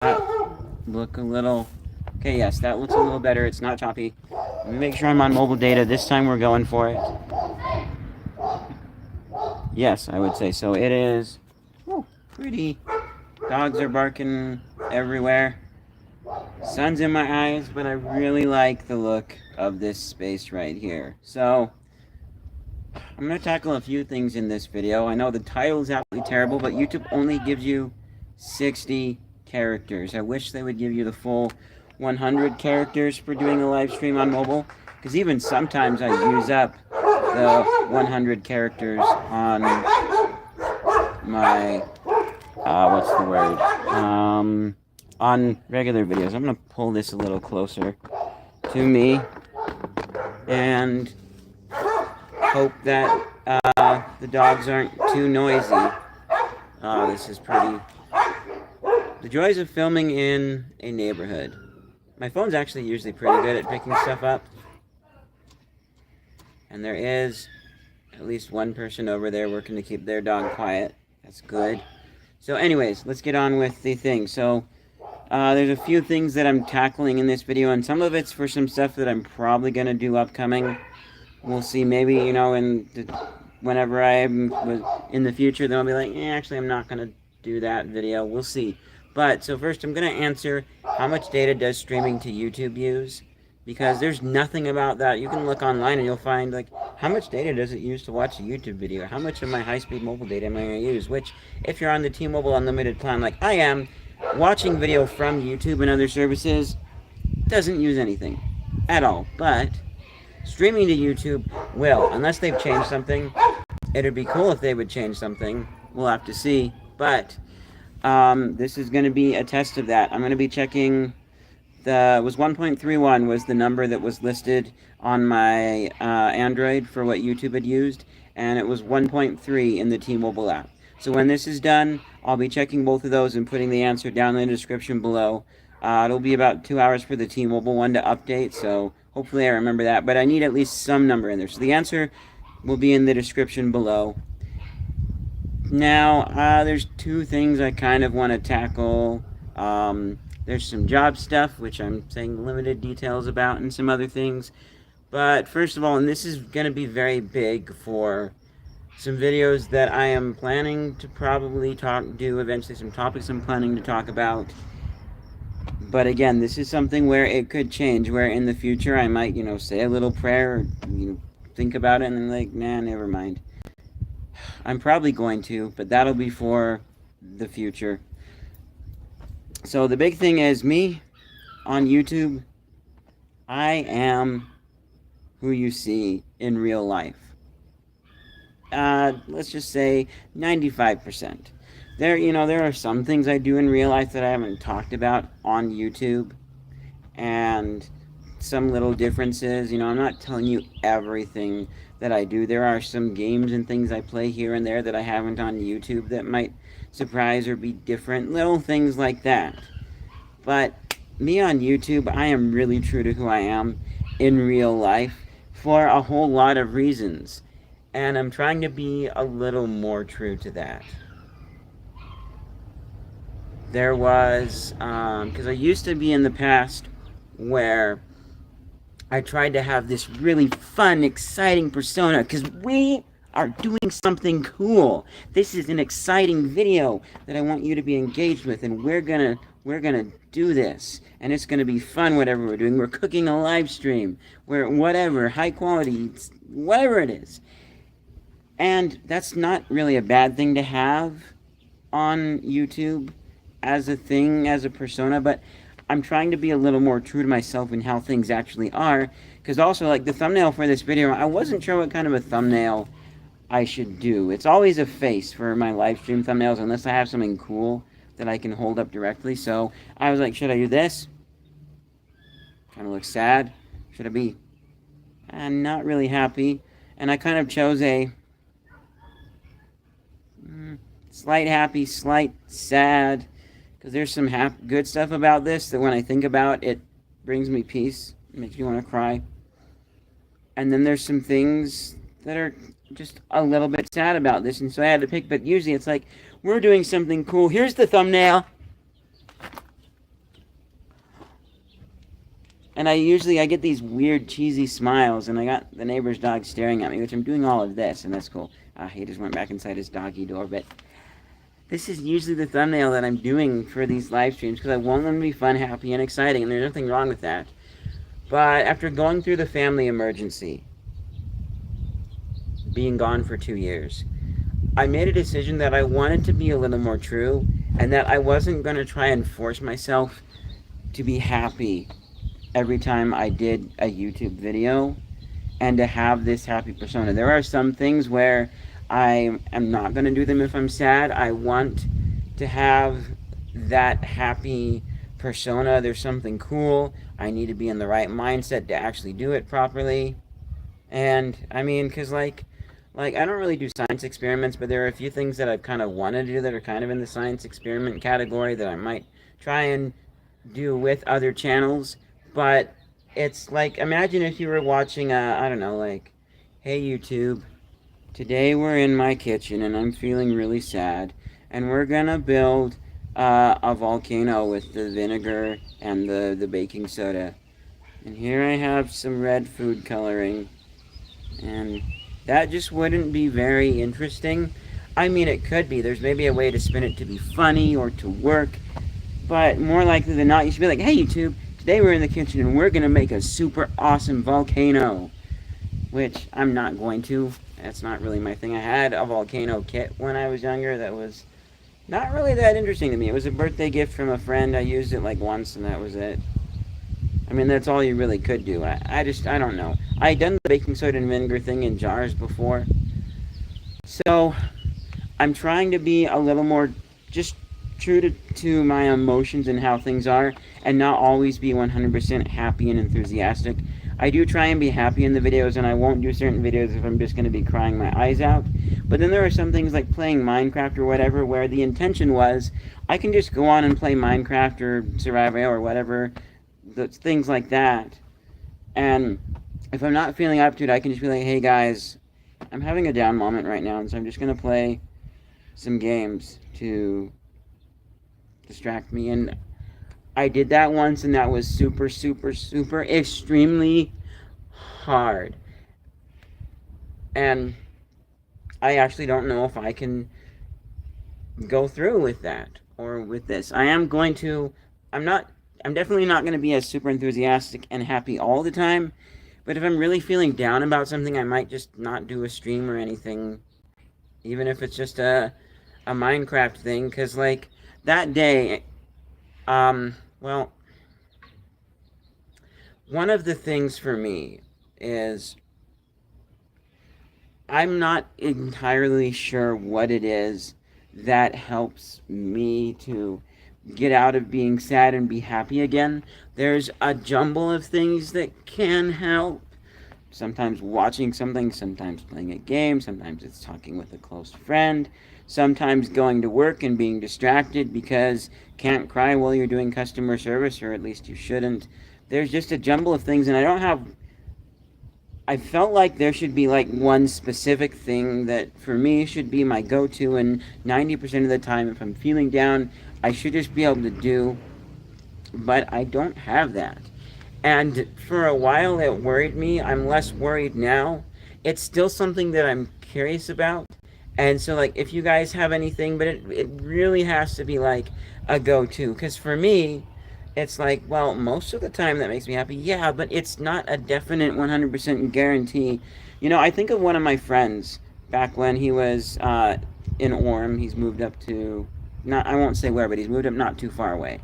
look a little... Okay, yes, that looks a little better. It's not choppy. Let me make sure I'm on mobile data. This time we're going for it. Yes, I would say so. It is pretty. Dogs are barking everywhere. Sun's in my eyes, but I really like the look of this space right here. So, I'm going to tackle a few things in this video. I know the title is absolutely terrible, but YouTube only gives you 60 characters. I wish they would give you the full 100 characters for doing a live stream on mobile, because even sometimes I use up the 100 characters on my, what's the word, on regular videos. I'm going to pull this a little closer to me and hope that the dogs aren't too noisy. Oh, this is pretty. The joys of filming in a neighborhood. My phone's actually usually pretty good at picking stuff up. And there is at least one person over there working to keep their dog quiet. That's good. So anyways, let's get on with the thing. So there's a few things that I'm tackling in this video, and some of it's for some stuff that I'm probably going to do upcoming. We'll see, maybe, you know, whenever I'm in the future, then I'll be like, actually, I'm not going to do that video. We'll see. But, so first, I'm going to answer, how much data does streaming to YouTube use? Because there's nothing about that. You can look online and you'll find, like, how much data does it use to watch a YouTube video? How much of my high-speed mobile data am I going to use? Which, if you're on the T-Mobile Unlimited plan like I am, watching video from YouTube and other services doesn't use anything at all. But streaming to YouTube will, unless they've changed something. It'd be cool if they would change something. We'll have to see. But this is going to be a test of that. I'm going to be checking it was 1.31 was the number that was listed on my Android for what YouTube had used, and it was 1.3 in the T-Mobile app. So when this is done, I'll be checking both of those and putting the answer down in the description below. It'll be about 2 hours for the T-Mobile one to update, so hopefully I remember that. But I need at least some number in there. So the answer will be in the description below. Now, there's two things I kind of want to tackle. There's some job stuff, which I'm saying limited details about, and some other things. But first of all, and this is going to be very big for some videos that I am planning to probably do eventually, some topics I'm planning to talk about. But again, this is something where it could change, where in the future I might, say a little prayer, or, think about it, and then like, nah, never mind. I'm probably going to, but that'll be for the future. So the big thing is, me on YouTube, I am who you see in real life. Let's just say 95%. There are some things I do in real life that I haven't talked about on YouTube, and some little differences. I'm not telling you everything that I do. There are some games and things I play here and there that I haven't on YouTube that might surprise or be different. Little things like that. But me on YouTube, I am really true to who I am in real life for a whole lot of reasons. And I'm trying to be a little more true to that. There was, because I used to be in the past where I tried to have this really fun, exciting persona, because we are doing something cool. This is an exciting video that I want you to be engaged with, and we're gonna do this, and it's gonna be fun. Whatever we're doing, we're cooking a live stream, whatever, high quality, whatever it is. And that's not really a bad thing to have on YouTube as a thing, as a persona, but I'm trying to be a little more true to myself in how things actually are, because also, like, the thumbnail for this video, I wasn't sure what kind of a thumbnail I should do. It's always a face for my live stream thumbnails, unless I have something cool that I can hold up directly. So I was like, should I do this? Kind of look sad. Should I be not really happy? And I kind of chose a slight happy, slight sad, because there's some good stuff about this that when I think about it, brings me peace. It makes me want to cry. And then there's some things that are just a little bit sad about this, and so I had to pick. But usually it's like, we're doing something cool. Here's the thumbnail. And I get these weird cheesy smiles, and I got the neighbor's dog staring at me, which I'm doing all of this, and that's cool. He just went back inside his doggy door, but this is usually the thumbnail that I'm doing for these live streams because I want them to be fun, happy, and exciting, and there's nothing wrong with that. But after going through the family emergency, being gone for 2 years, I made a decision that I wanted to be a little more true, and that I wasn't going to try and force myself to be happy every time I did a YouTube video and to have this happy persona. There are some things where I am not going to do them if I'm sad. I want to have that happy persona. There's something cool. I need to be in the right mindset to actually do it properly. And I mean, because like I don't really do science experiments, but there are a few things that I've kind of wanted to do that are kind of in the science experiment category that I might try and do with other channels. But it's like, imagine if you were watching I don't know, like, hey YouTube, today we're in my kitchen and I'm feeling really sad, and we're gonna build a volcano with the vinegar and the baking soda. And here I have some red food coloring, and that just wouldn't be very interesting. I mean, it could be. There's maybe a way to spin it to be funny or to work, but more likely than not, you should be like, hey YouTube, today we're in the kitchen and we're gonna make a super awesome volcano. Which I'm not going to. That's not really my thing. I had a volcano kit when I was younger that was not really that interesting to me. It was a birthday gift from a friend. I used it like once and that was it. I mean, that's all you really could do. I don't know. I had done the baking soda and vinegar thing in jars before. So, I'm trying to be a little more just true to my emotions and how things are, and not always be 100% happy and enthusiastic. I do try and be happy in the videos, and I won't do certain videos if I'm just going to be crying my eyes out. But then there are some things like playing Minecraft or whatever, where the intention was, I can just go on and play Minecraft or Survival or whatever, things like that. And if I'm not feeling up to it, I can just be like, hey guys, I'm having a down moment right now, and so I'm just going to play some games to distract me. And I did that once, and that was super, super, super, extremely hard. And I actually don't know if I can go through with that or with this. I'm definitely not going to be as super enthusiastic and happy all the time. But if I'm really feeling down about something, I might just not do a stream or anything. Even if it's just a Minecraft thing. Because, like, that day, well, one of the things for me is I'm not entirely sure what it is that helps me to get out of being sad and be happy again. There's a jumble of things that can help. Sometimes watching something, sometimes playing a game, sometimes it's talking with a close friend, sometimes going to work and being distracted because can't cry while you're doing customer service, or at least you shouldn't. There's just a jumble of things, and I felt like there should be like one specific thing that for me should be my go-to, and 90% of the time if I'm feeling down, I should just be able to do, but I don't have that. And for a while it worried me. I'm less worried now. It's still something that I'm curious about. And so, like, if you guys have anything, but it really has to be like a go-to. Because for me, it's like, well, most of the time that makes me happy, yeah, but it's not a definite 100% guarantee. You know, I think of one of my friends back when he was in Orem. He's moved up to, not, I won't say where, but he's moved up not too far away.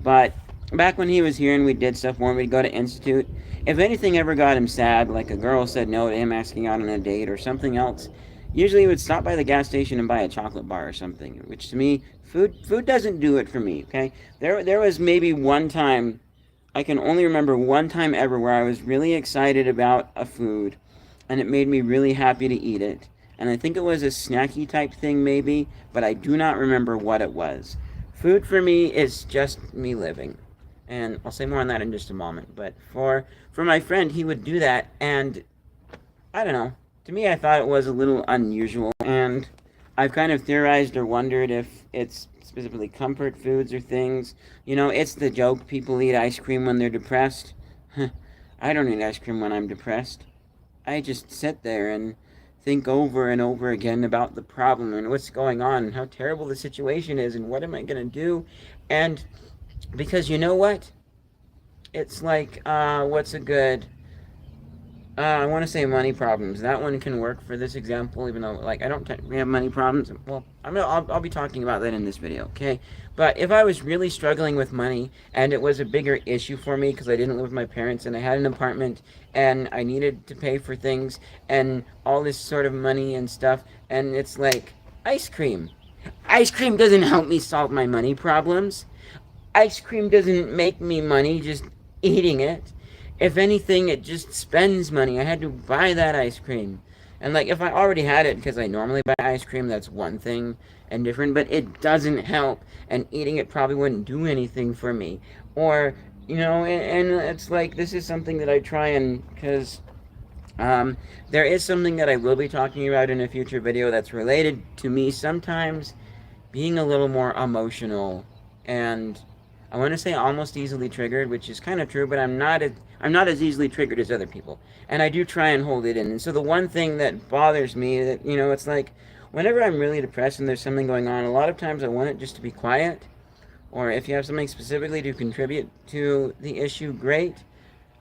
But back when he was here and we did stuff more, we'd go to Institute. If anything ever got him sad, like a girl said no to him asking out on a date or something else, usually he would stop by the gas station and buy a chocolate bar or something, which to me, food doesn't do it for me, okay? There was maybe one time, I can only remember one time ever where I was really excited about a food and it made me really happy to eat it. And I think it was a snacky type thing maybe, but I do not remember what it was. Food for me is just me living. And I'll say more on that in just a moment. But for my friend, he would do that, and I don't know. To me, I thought it was a little unusual, and I've kind of theorized or wondered if it's specifically comfort foods or things. You know, it's the joke, people eat ice cream when they're depressed. I don't eat ice cream when I'm depressed. I just sit there and think over and over again about the problem and what's going on and how terrible the situation is and what am I going to do. And because you know what? It's like, what's a good I want to say money problems. That one can work for this example, even though, like, I don't technically have money problems. Well, I'll be talking about that in this video, okay? But if I was really struggling with money and it was a bigger issue for me because I didn't live with my parents and I had an apartment and I needed to pay for things and all this sort of money and stuff, and it's like, ice cream. Ice cream doesn't help me solve my money problems. Ice cream doesn't make me money just eating it. If anything, it just spends money. I had to buy that ice cream. And like, if I already had it because I normally buy ice cream, that's one thing and different, but it doesn't help. And eating it probably wouldn't do anything for me. Or, and it's like, this is something that I try and, because there is something that I will be talking about in a future video that's related to me sometimes being a little more emotional and I want to say almost easily triggered, which is kind of true, but I'm not as easily triggered as other people, and I do try and hold it in. And so the one thing that bothers me, that it's like whenever I'm really depressed and there's something going on, a lot of times I want it just to be quiet, or if you have something specifically to contribute to the issue, great,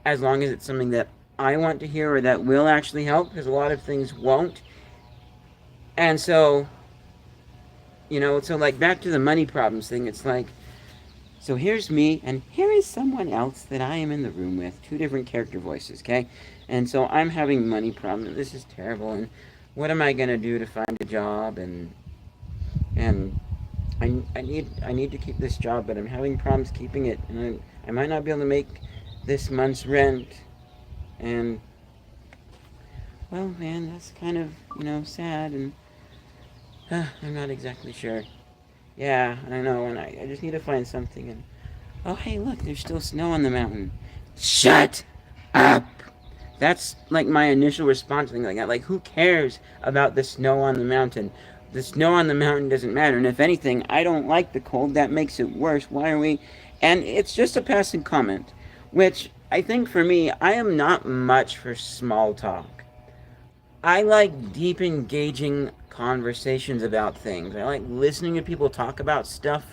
as long as it's something that I want to hear or that will actually help, because a lot of things won't. And so, so like back to the money problems thing, it's like, so here's me, and here is someone else that I am in the room with. Two different character voices, okay? And so I'm having money problems. This is terrible, and what am I gonna do to find a job? And I need to keep this job, but I'm having problems keeping it, and I might not be able to make this month's rent. And well, man, that's kind of sad, and I'm not exactly sure. Yeah, I know, and I just need to find something. And oh, hey, look, there's still snow on the mountain. Shut up! That's like my initial response to things like that. Like, who cares about the snow on the mountain? The snow on the mountain doesn't matter. And if anything, I don't like the cold. That makes it worse. Why are we? And it's just a passing comment, which I think for me, I am not much for small talk. I like deep, engaging conversations about things. I like listening to people talk about stuff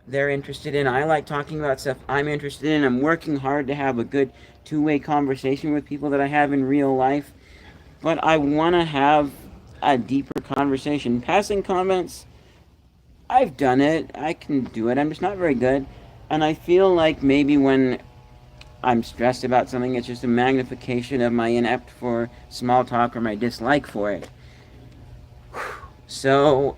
they're interested in. I like talking about stuff I'm interested in. I'm working hard to have a good two-way conversation with people that I have in real life. But I want to have a deeper conversation. Passing comments, I've done it. I can do it. I'm just not very good. And I feel like maybe when I'm stressed about something, it's just a magnification of my inept for small talk or my dislike for it. So,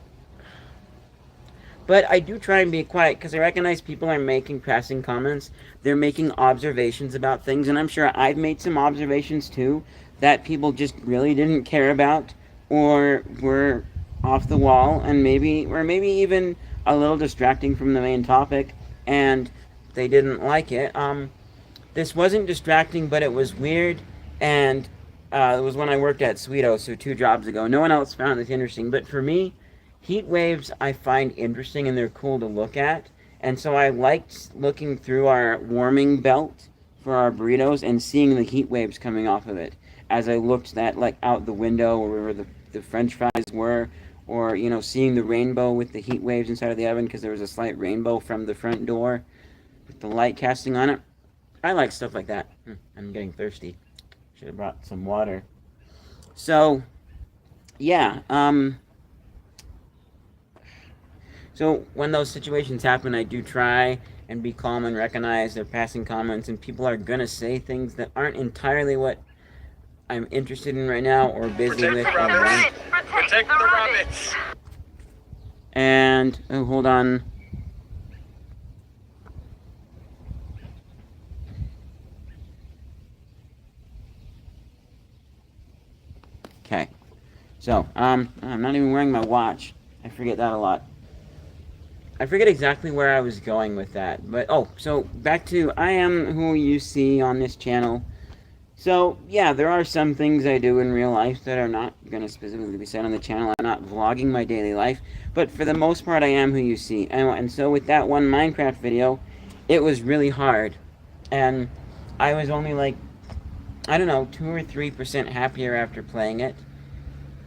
but I do try and be quiet because I recognize people are making passing comments. They're making observations about things, and I'm sure I've made some observations too that people just really didn't care about or were off the wall and maybe even a little distracting from the main topic and they didn't like it. This wasn't distracting, but it was weird, and it was when I worked at Sweeto, so 2 jobs ago. No one else found this interesting, but for me, heat waves I find interesting and they're cool to look at, and so I liked looking through our warming belt for our burritos and seeing the heat waves coming off of it as I looked at like out the window or where the French fries were, or seeing the rainbow with the heat waves inside of the oven because there was a slight rainbow from the front door with the light casting on it. I like stuff like that. I'm getting thirsty. Should have brought some water. So, yeah. So when those situations happen, I do try and be calm and recognize they're passing comments, and people are gonna say things that aren't entirely what I'm interested in right now or busy with. Protect the rabbits. And hold on. Okay, so, I'm not even wearing my watch. I forget that a lot. I forget exactly where I was going with that, but, so, back to, I am who you see on this channel. So, yeah, there are some things I do in real life that are not going to specifically be said on the channel. I'm not vlogging my daily life, but for the most part, I am who you see. And so with that one Minecraft video, it was really hard. And I was only like, I don't know, 2 or 3% happier after playing it.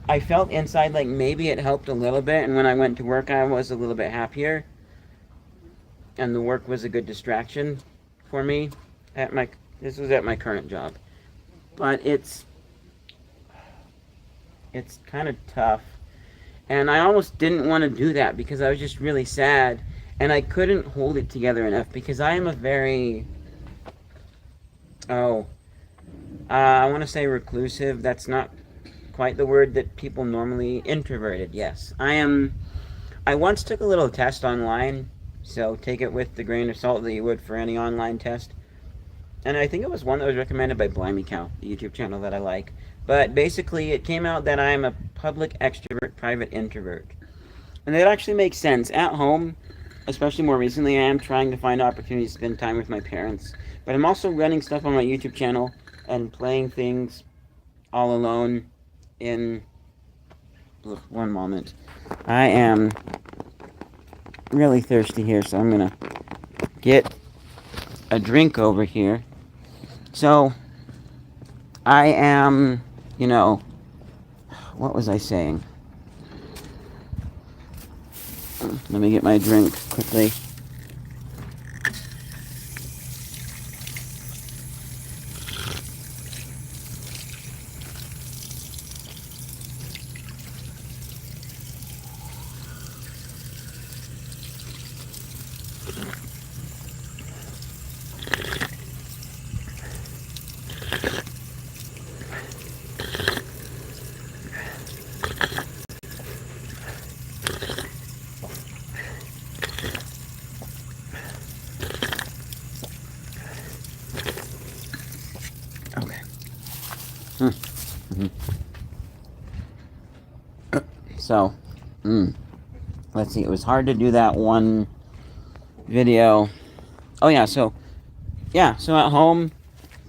I felt inside like maybe it helped a little bit, and when I went to work, I was a little bit happier, and the work was a good distraction for me. At my this was at my current job, but it's kind of tough, and I almost didn't want to do that because I was just really sad, and I couldn't hold it together enough because I am a very oh I want to say reclusive. That's not quite the word that people normally introverted. Yes, I am. I once took a little test online, so take it with the grain of salt that you would for any online test. And I think it was one that was recommended by Blimey Cow, the YouTube channel that I like. But basically, it came out that I'm a public extrovert, private introvert. And that actually makes sense. At home, especially more recently, I am trying to find opportunities to spend time with my parents. But I'm also running stuff on my YouTube channel and playing things all alone in. Ugh, one moment. I am really thirsty here, so I'm gonna get a drink over here. So, I am, what was I saying? Let me get my drink quickly. Okay. So, let's see. It was hard to do that one video. Oh so at home,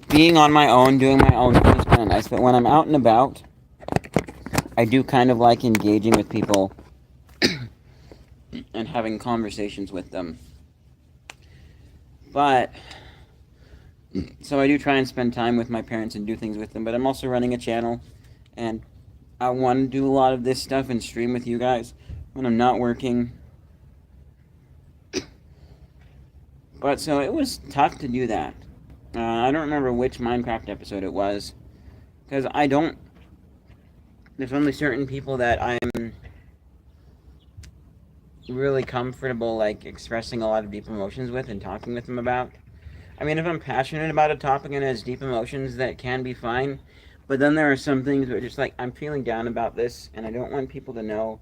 being on my own, doing my own thing is kind of nice. But when I'm out and about, I do kind of like engaging with people and having conversations with them. But so I do try and spend time with my parents and do things with them. But I'm also running a channel, and I want to do a lot of this stuff and stream with you guys when I'm not working. But so it was tough to do that. I don't remember which Minecraft episode it was, because there's only certain people that I'm really comfortable like expressing a lot of deep emotions with and talking with them about. I mean, if I'm passionate about a topic and has deep emotions, that can be fine. But then there are some things where just like I'm feeling down about this, and I don't want people to know,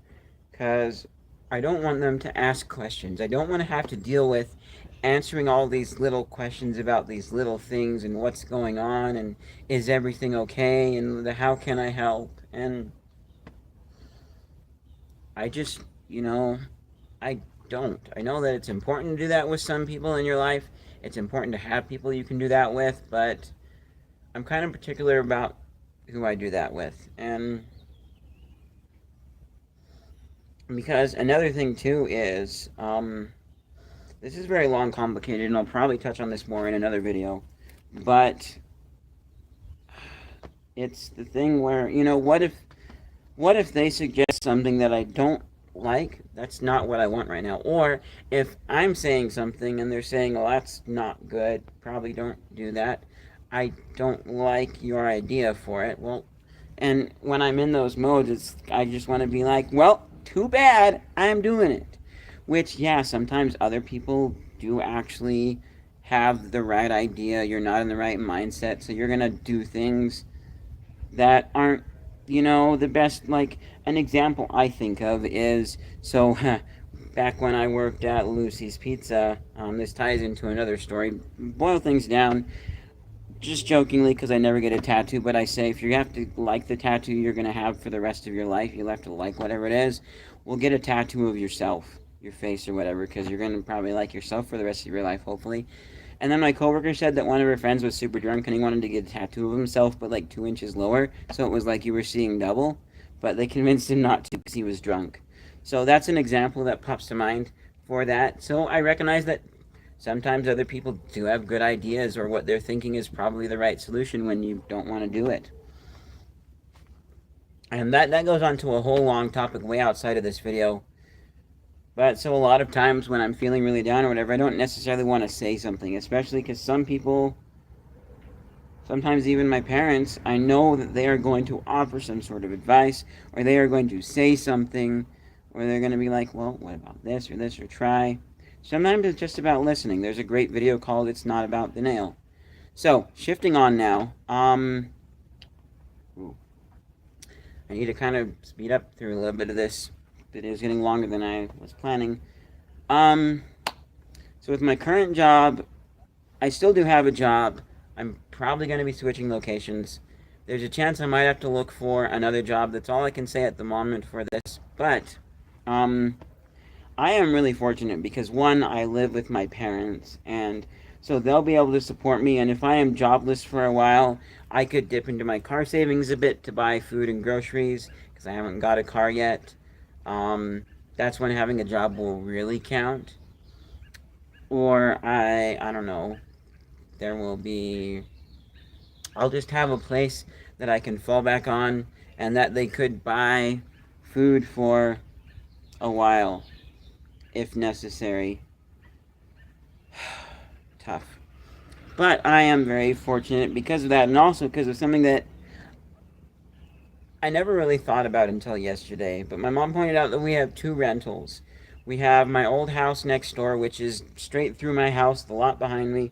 because I don't want them to ask questions. I don't want to have to deal with answering all these little questions about these little things and what's going on and is everything okay and how can I help. And I just, I don't. I know that it's important to do that with some people in your life. It's important to have people you can do that with, but I'm kind of particular about who I do that with. And because another thing too is, this is very long, complicated, and I'll probably touch on this more in another video, but it's the thing where, what if they suggest something that I don't like? That's not what I want right now. Or if I'm saying something and they're saying, "Oh, that's not good. Probably don't do that. I don't like your idea for it." Well, and when I'm in those modes, I just want to be like, "Well, too bad. I'm doing it." Which, yeah, sometimes other people do actually have the right idea. You're not in the right mindset, so you're gonna do things that aren't, the best. Like, an example I think of is, so back when I worked at Lucy's Pizza, this ties into another story. Boil things down, just jokingly, because I never get a tattoo, but I say if you have to like the tattoo you're going to have for the rest of your life, you'll have to like whatever it is, well, get a tattoo of yourself, your face or whatever, because you're going to probably like yourself for the rest of your life, hopefully. And then my coworker said that one of her friends was super drunk and he wanted to get a tattoo of himself, but like 2 inches lower, so it was like you were seeing double. But they convinced him not to because he was drunk. So that's an example that pops to mind for that. So I recognize that Sometimes other people do have good ideas, or what they're thinking is probably the right solution when you don't want to do it. And that goes on to a whole long topic way outside of this video. But so a lot of times when I'm feeling really down or whatever, I don't necessarily want to say something, especially because some people, sometimes even my parents, I know that they are going to offer some sort of advice, or they are going to say something, or they're going to be like, well, what about this, or try. Sometimes it's just about listening. There's a great video called It's Not About the Nail. So, shifting on now, I need to kind of speed up through a little bit of this. Video is getting longer than I was planning. So with my current job, I still do have a job. I'm probably going to be switching locations. There's a chance I might have to look for another job. That's all I can say at the moment for this. But, I am really fortunate because, one, I live with my parents, and so they'll be able to support me, and if I am jobless for a while, I could dip into my car savings a bit to buy food and groceries, because I haven't got a car yet. That's when having a job will really count. Or I don't know, there will be, I'll just have a place that I can fall back on, and that they could buy food for a while, if necessary. Tough. But I am very fortunate because of that, and also because of something that I never really thought about until yesterday. But my mom pointed out that we have two rentals. We have my old house next door, which is straight through my house, the lot behind me.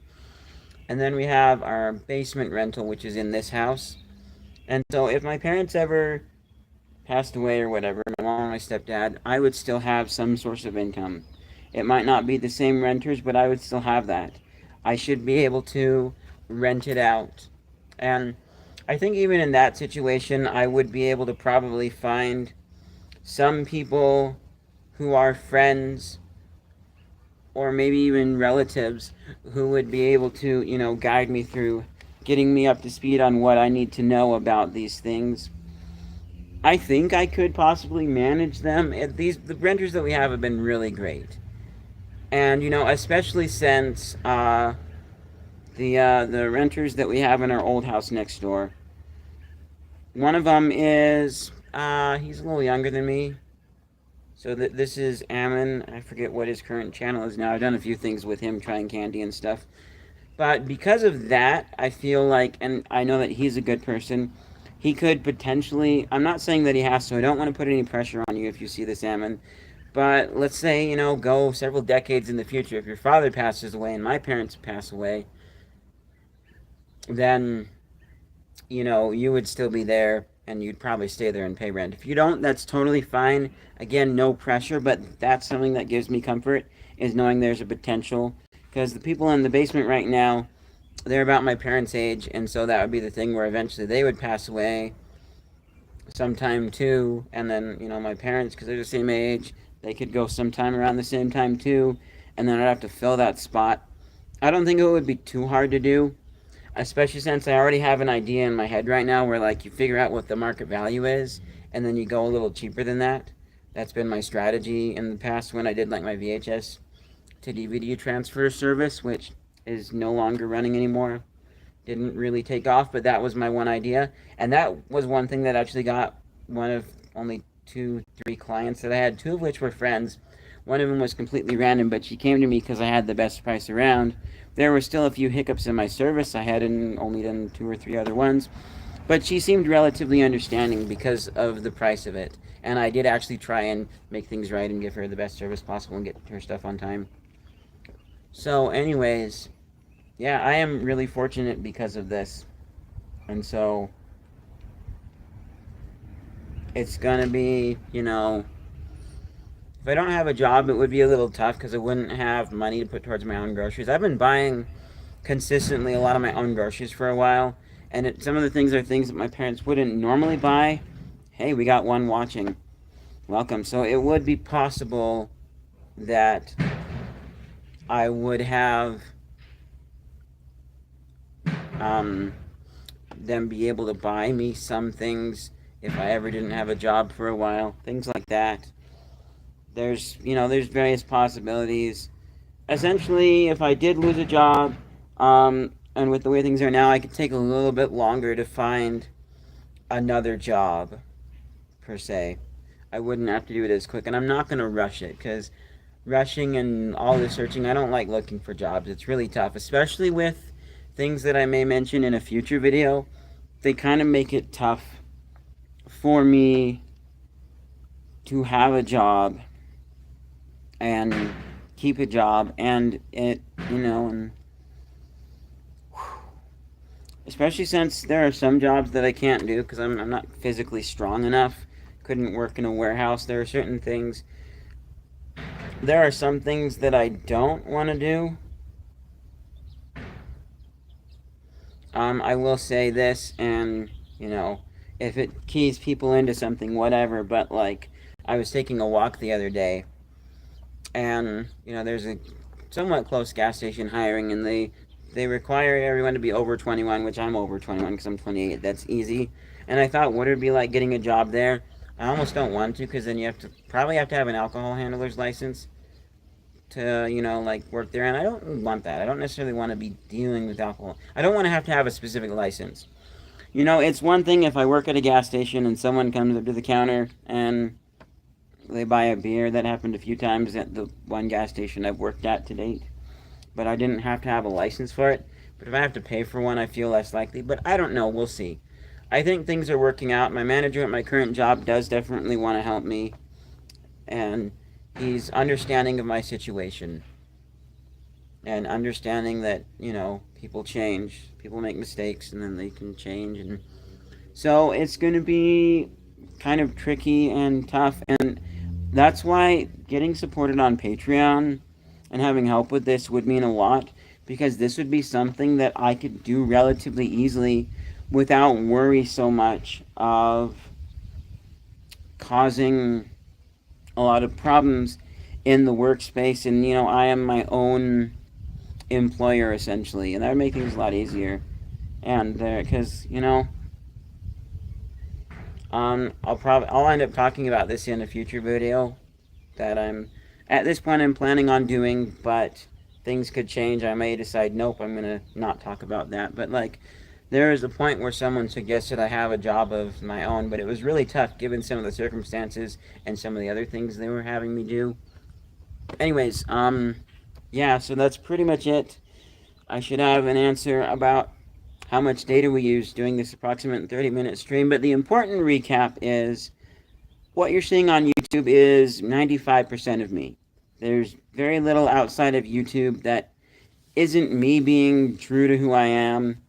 And then we have our basement rental, which is in this house. And so if my parents ever passed away or whatever, my mom and my stepdad, I would still have some source of income. It might not be the same renters, but I would still have that. I should be able to rent it out. And I think even in that situation, I would be able to probably find some people who are friends or maybe even relatives who would be able to, guide me through getting me up to speed on what I need to know about these things. I think I could possibly manage them. The renters that we have been really great. And, especially since the renters that we have in our old house next door, one of them is, he's a little younger than me. So this is Ammon. I forget what his current channel is now. I've done a few things with him, trying candy and stuff. But because of that, I feel like, and I know that he's a good person, he could potentially, I'm not saying that he has to, I don't want to put any pressure on you if you see this, Ammon. But let's say, go several decades in the future. If your father passes away and my parents pass away, then, you would still be there and you'd probably stay there and pay rent. If you don't, that's totally fine. Again, no pressure, but that's something that gives me comfort, is knowing there's a potential. Because the people in the basement right now, they're about my parents' age, and so that would be the thing where eventually they would pass away sometime too, and then, my parents, because they're the same age, they could go sometime around the same time too, and then I'd have to fill that spot. I don't think it would be too hard to do, especially since I already have an idea in my head right now where, like, you figure out what the market value is, and then you go a little cheaper than that. That's been my strategy in the past when I did, like, my VHS to DVD transfer service, which is no longer running anymore. Didn't really take off, but that was my one idea. And that was one thing that actually got one of only 2-3 clients that I had, 2 of which were friends. One of them was completely random, but she came to me because I had the best price around. There were still a few hiccups in my service. I had only done 2 or 3 other ones. But she seemed relatively understanding because of the price of it. And I did actually try and make things right and give her the best service possible and get her stuff on time. So anyways, yeah, I am really fortunate because of this. And so it's going to be, if I don't have a job, it would be a little tough because I wouldn't have money to put towards my own groceries. I've been buying consistently a lot of my own groceries for a while. And some of the things are things that my parents wouldn't normally buy. Hey, we got one watching. Welcome. So it would be possible that I would have them be able to buy me some things if I ever didn't have a job for a while. Things like that. There's various possibilities. essentially, if I did lose a job, and with the way things are now, I could take a little bit longer to find another job, per se. I wouldn't have to do it as quick, and I'm not going to rush it, because rushing and all the searching, I don't like looking for jobs. It's really tough, especially with things that I may mention in a future video. They kind of make it tough for me to have a job and keep a job, and it, and especially since there are some jobs that I can't do because I'm not physically strong enough. Couldn't work in a warehouse. There are certain things. There are some things that I don't want to do. I will say this, and if it keys people into something, whatever. But like, I was taking a walk the other day, and there's a somewhat close gas station hiring, and they require everyone to be over 21, which I'm over 21 because I'm 28. That's easy. And I thought, what would it be like getting a job there? I almost don't want to, because then you probably have to have an alcohol handler's license to like work there, and I don't want that. I don't necessarily want to be dealing with alcohol. I don't want to have a specific license. It's one thing if I work at a gas station and someone comes up to the counter and they buy a beer. That happened a few times at the one gas station I've worked at to date, but I didn't have to have a license for it. But if I have to pay for one, I feel less likely. But I don't know. We'll see. I think things are working out. My manager at my current job does definitely want to help me, and he's understanding of my situation, and understanding that people change, people make mistakes, and then they can change, and so it's going to be kind of tricky and tough, and that's why getting supported on Patreon and having help with this would mean a lot, because this would be something that I could do relatively easily without worry so much of causing a lot of problems in the workspace. And I am my own employer essentially, and that would make things a lot easier. And because I'll end up talking about this in a future video that I'm at this point I'm planning on doing, but things could change. I may decide, nope, I'm gonna not talk about that. But like, there is a point where someone suggested I have a job of my own, but it was really tough given some of the circumstances and some of the other things they were having me do. Anyways, yeah, so that's pretty much it. I should have an answer about how much data we use doing this approximate 30-minute stream, but the important recap is what you're seeing on YouTube is 95% of me. There's very little outside of YouTube that isn't me being true to who I am.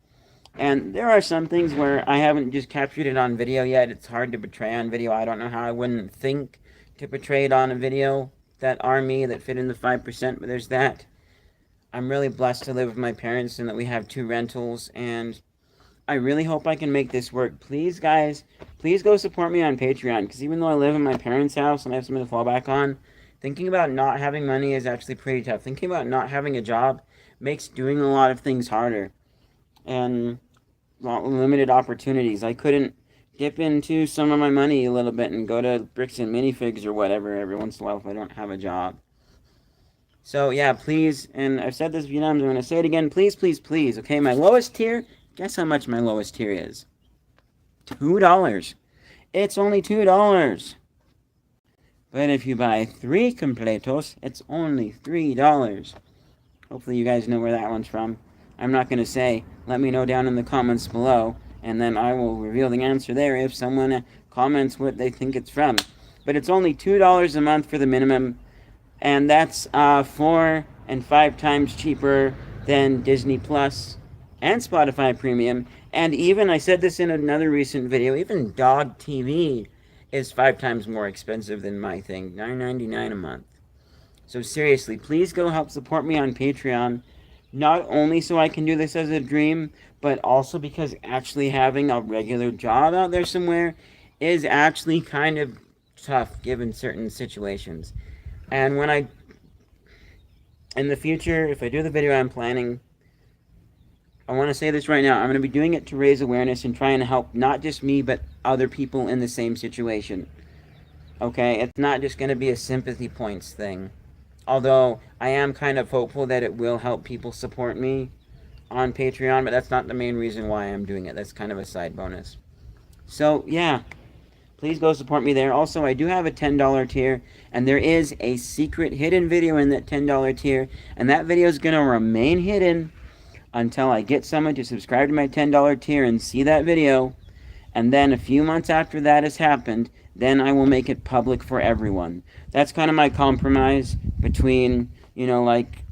And there are some things where I haven't just captured it on video yet. It's hard to portray on video. I don't know how I wouldn't think to portray it on a video that are me, that fit in the 5%, but there's that. I'm really blessed to live with my parents and that we have 2 rentals, and I really hope I can make this work. Please, guys, please go support me on Patreon, because even though I live in my parents' house and I have something to fall back on, thinking about not having money is actually pretty tough. Thinking about not having a job makes doing a lot of things harder, and limited opportunities. I couldn't dip into some of my money a little bit and go to Bricks and Minifigs or whatever every once in a while if I don't have a job. So yeah, please, and I've said this a few times, I'm going to say it again, please, please, please, okay, my lowest tier, guess how much my lowest tier is? $2. It's only $2. But if you buy 3 completos, it's only $3. Hopefully you guys know where that one's from. I'm not going to say, let me know down in the comments below, and then I will reveal the answer there if someone comments what they think it's from. But it's only $2 a month for the minimum, and that's 4 and 5 times cheaper than Disney Plus and Spotify Premium. And even, I said this in another recent video, even Dog TV is 5 times more expensive than my thing, $9.99 a month. So seriously, please go help support me on Patreon. Not only so I can do this as a dream, but also because actually having a regular job out there somewhere is actually kind of tough given certain situations. And in the future, if I do the video I'm planning, I want to say this right now, I'm going to be doing it to raise awareness and try and help not just me, but other people in the same situation. Okay? It's not just going to be a sympathy points thing. Although I am kind of hopeful that it will help people support me on Patreon, but that's not the main reason why I'm doing it. That's kind of a side bonus. So, yeah, please go support me there. Also, I do have a $10 tier, and there is a secret hidden video in that $10 tier, and that video is going to remain hidden until I get someone to subscribe to my $10 tier and see that video. And then a few months after that has happened, then I will make it public for everyone. That's kind of my compromise between, like,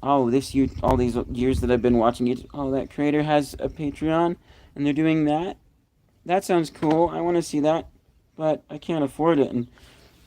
oh, this year, all these years that I've been watching YouTube, oh, that creator has a Patreon, and they're doing that. That sounds cool. I want to see that, but I can't afford it, and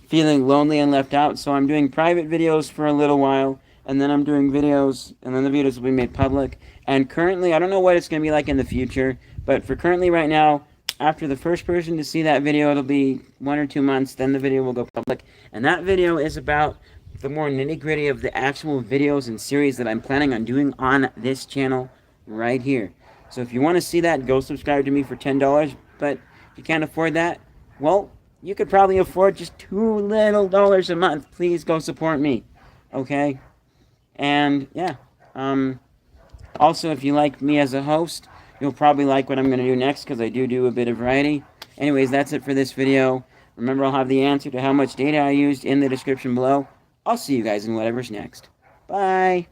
feeling lonely and left out, so I'm doing private videos for a little while, and then I'm doing videos, and then the videos will be made public. And currently, I don't know what it's going to be like in the future, but for currently right now, after the first person to see that video, it'll be 1 or 2 months, then the video will go public. And that video is about the more nitty-gritty of the actual videos and series that I'm planning on doing on this channel right here. So if you want to see that, go subscribe to me for $10, but if you can't afford that, well, you could probably afford just $2 little a month. Please go support me, okay? And, yeah, also, if you like me as a host, you'll probably like what I'm going to do next, because I do a bit of variety. Anyways, that's it for this video. Remember, I'll have the answer to how much data I used in the description below. I'll see you guys in whatever's next. Bye!